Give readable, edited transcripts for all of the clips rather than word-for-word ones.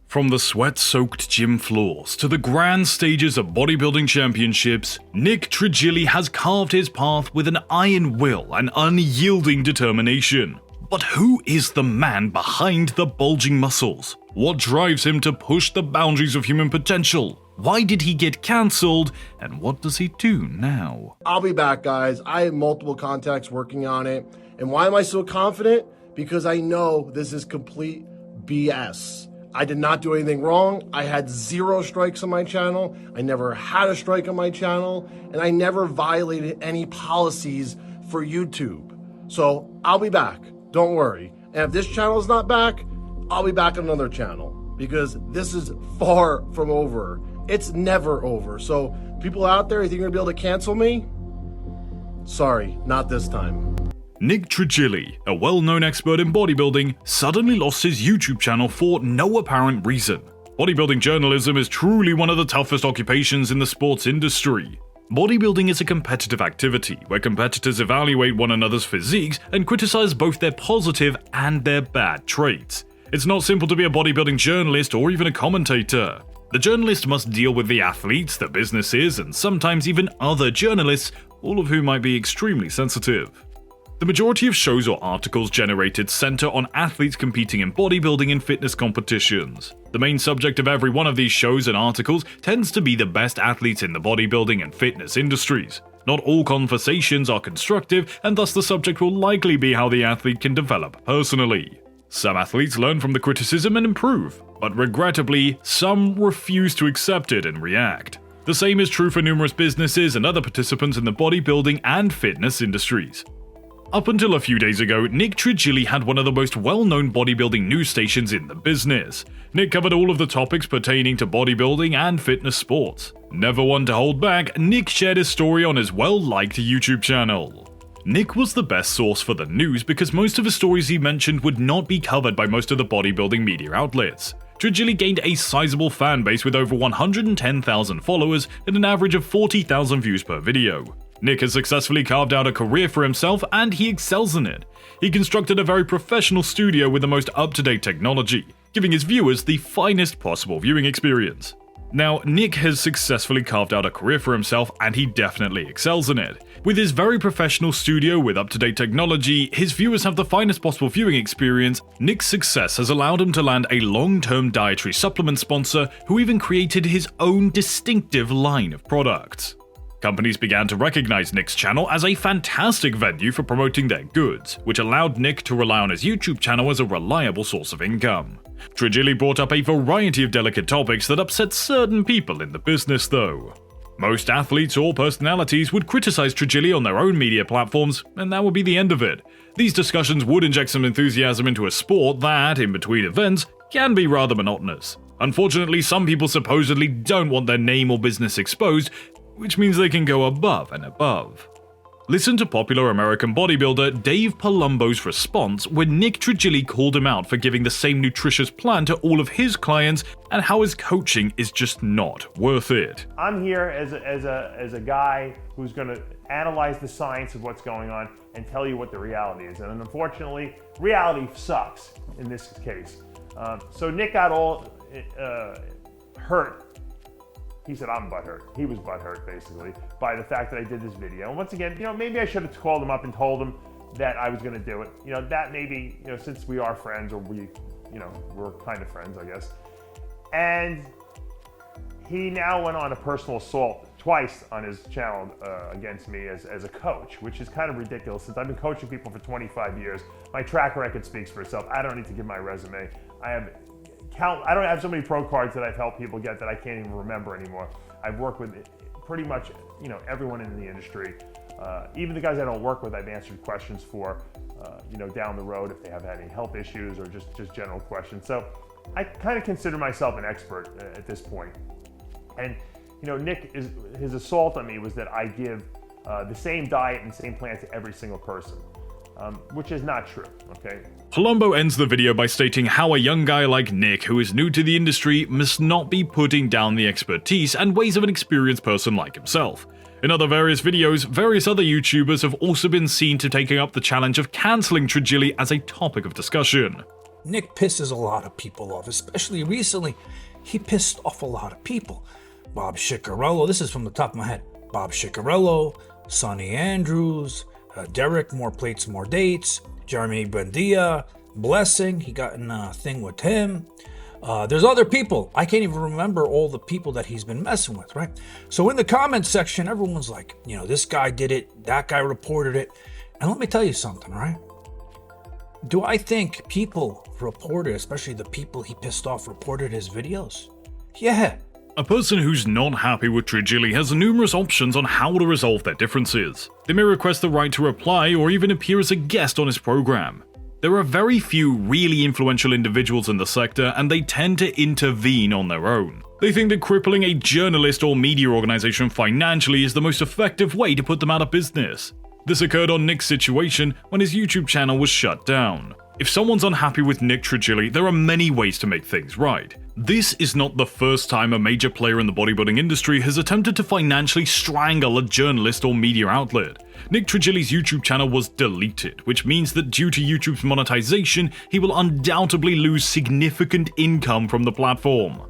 From the sweat-soaked gym floors to the grand stages of bodybuilding championships, Nick Trigili has carved his path with an iron will and unyielding determination. But who is the man behind the bulging muscles? What drives him to push the boundaries of human potential? Why did he get cancelled? And what does he do now? I'll be back, guys. I have multiple contacts working on it. And why am I so confident? Because I know this is complete BS. I did not do anything wrong. I had 0 strikes on my channel. I never had a strike on my channel. And I never violated any policies for YouTube. So I'll be back. Don't worry. And if this channel is not back, I'll be back on another channel. Because this is far from over. It's never over. So people out there, you think you're going to be able to cancel me? Sorry, not this time. Nick Trigili, a well-known expert in bodybuilding, suddenly lost his YouTube channel for no apparent reason. Bodybuilding journalism is truly one of the toughest occupations in the sports industry. Bodybuilding is a competitive activity where competitors evaluate one another's physiques and criticize both their positive and their bad traits. It's not simple to be a bodybuilding journalist or even a commentator. The journalist must deal with the athletes, the businesses, and sometimes even other journalists, all of whom might be extremely sensitive. The majority of shows or articles generated center on athletes competing in bodybuilding and fitness competitions. The main subject of every one of these shows and articles tends to be the best athletes in the bodybuilding and fitness industries. Not all conversations are constructive, and thus the subject will likely be how the athlete can develop personally. Some athletes learn from the criticism and improve, but regrettably, some refuse to accept it and react. The same is true for numerous businesses and other participants in the bodybuilding and fitness industries. Up until a few days ago, Nick Trigili had one of the most well-known bodybuilding news stations in the business. Nick covered all of the topics pertaining to bodybuilding and fitness sports. Never one to hold back, Nick shared his story on his well-liked YouTube channel. Nick was the best source for the news because most of the stories he mentioned would not be covered by most of the bodybuilding media outlets. Trigili gained a sizable fan base with over 110,000 followers and an average of 40,000 views per video. Nick has successfully carved out a career for himself and he excels in it. He constructed a very professional studio with the most up-to-date technology, giving his viewers the finest possible viewing experience. Now, Nick has successfully carved out a career for himself and he definitely excels in it. With his very professional studio with up-to-date technology, his viewers have the finest possible viewing experience. Nick's success has allowed him to land a long-term dietary supplement sponsor who even created his own distinctive line of products. Companies began to recognize Nick's channel as a fantastic venue for promoting their goods, which allowed Nick to rely on his YouTube channel as a reliable source of income. Trigili brought up a variety of delicate topics that upset certain people in the business though. Most athletes or personalities would criticize Trigili on their own media platforms, and that would be the end of it. These discussions would inject some enthusiasm into a sport that, in between events, can be rather monotonous. Unfortunately, some people supposedly don't want their name or business exposed, which means they can go above and above. Listen to popular American bodybuilder Dave Palumbo's response when Nick Trigili called him out for giving the same nutritious plan to all of his clients and how his coaching is just not worth it. I'm here as a guy who's going to analyze the science of what's going on and tell you what the reality is. And unfortunately, reality sucks in this case. So Nick got all hurt. He said I'm butthurt. He was butthurt basically by the fact that I did this video. And once again, maybe I should have called him up and told him that I was going to do it. That maybe, since we are friends, or we're kind of friends, I guess. And he now went on a personal assault twice on his channel against me as a coach, which is kind of ridiculous since I've been coaching people for 25 years. My track record speaks for itself. I don't need to give my resume. I don't have so many pro cards that I've helped people get that I can't even remember anymore. I've worked with pretty much everyone in the industry. Even the guys I don't work with, I've answered questions for, down the road if they have had any health issues or just general questions. So I kind of consider myself an expert at this point. And Nick, his assault on me was that I give the same diet and same plan to every single person. Which is not true, okay? Palumbo ends the video by stating how a young guy like Nick, who is new to the industry, must not be putting down the expertise and ways of an experienced person like himself. In other various videos, various other YouTubers have also been seen to taking up the challenge of cancelling Trigili as a topic of discussion. Nick pisses a lot of people off, especially recently. He pissed off a lot of people. Bob Schicarello, this is from the top of my head. Bob Schicarello, Sonny Andrews, Derek, More Plates, More Dates, Jeremy Buendia, Blessing, he got in a thing with him. There's other people. I can't even remember all the people that he's been messing with, right? So in the comments section, everyone's like, this guy did it, that guy reported it. And let me tell you something, right? Do I think people reported, especially the people he pissed off, reported his videos? Yeah. A person who's not happy with Trigili has numerous options on how to resolve their differences. They may request the right to reply or even appear as a guest on his program. There are very few really influential individuals in the sector, and they tend to intervene on their own. They think that crippling a journalist or media organization financially is the most effective way to put them out of business. This occurred on Nick's situation when his YouTube channel was shut down. If someone's unhappy with Nick Trigili, there are many ways to make things right. This is not the first time a major player in the bodybuilding industry has attempted to financially strangle a journalist or media outlet. Nick Trigili's YouTube channel was deleted, which means that due to YouTube's monetization, he will undoubtedly lose significant income from the platform.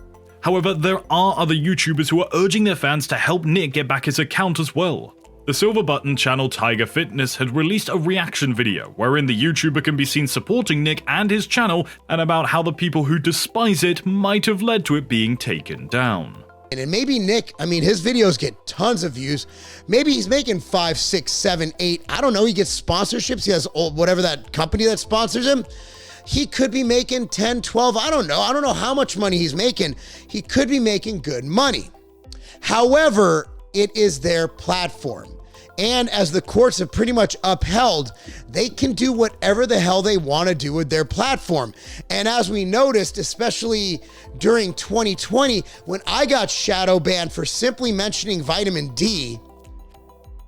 However, there are other YouTubers who are urging their fans to help Nick get back his account as well. The Silver Button channel Tiger Fitness had released a reaction video wherein the YouTuber can be seen supporting Nick and his channel and about how the people who despise it might have led to it being taken down. And maybe Nick, his videos get tons of views. Maybe he's making 5, 6, 7, 8. I don't know. He gets sponsorships. He has whatever that company that sponsors him. He could be making 10, 12. I don't know. I don't know how much money he's making. He could be making good money. However, it is their platform. And as the courts have pretty much upheld, they can do whatever the hell they want to do with their platform. And as we noticed, especially during 2020, when I got shadow banned for simply mentioning vitamin D,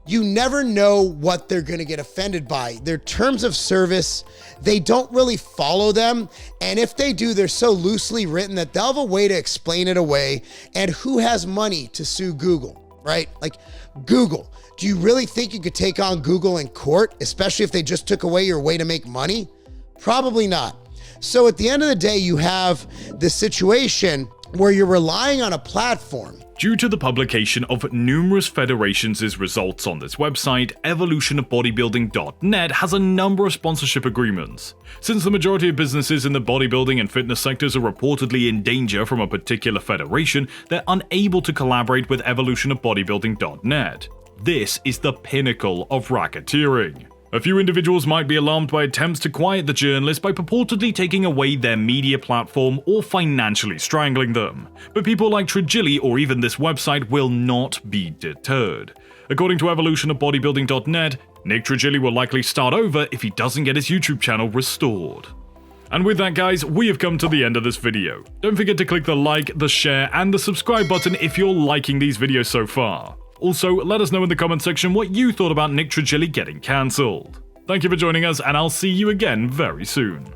you never know what they're going to get offended by. Their terms of service, they don't really follow them. And if they do, they're so loosely written that they'll have a way to explain it away. And who has money to sue Google, right? Like Google. Do you really think you could take on Google in court, especially if they just took away your way to make money? Probably not. So at the end of the day, you have this situation where you're relying on a platform. Due to the publication of numerous federations' results on this website, evolutionofbodybuilding.net has a number of sponsorship agreements. Since the majority of businesses in the bodybuilding and fitness sectors are reportedly in danger from a particular federation, they're unable to collaborate with evolutionofbodybuilding.net. This is the pinnacle of racketeering. A few individuals might be alarmed by attempts to quiet the journalists by purportedly taking away their media platform or financially strangling them. But people like Trigili or even this website will not be deterred. According to evolutionofbodybuilding.net, Nick Trigili will likely start over if he doesn't get his YouTube channel restored. And with that, guys, we have come to the end of this video. Don't forget to click the like, the share, and the subscribe button if you're liking these videos so far. Also, let us know in the comment section what you thought about Nick Trigili getting cancelled. Thank you for joining us, and I'll see you again very soon.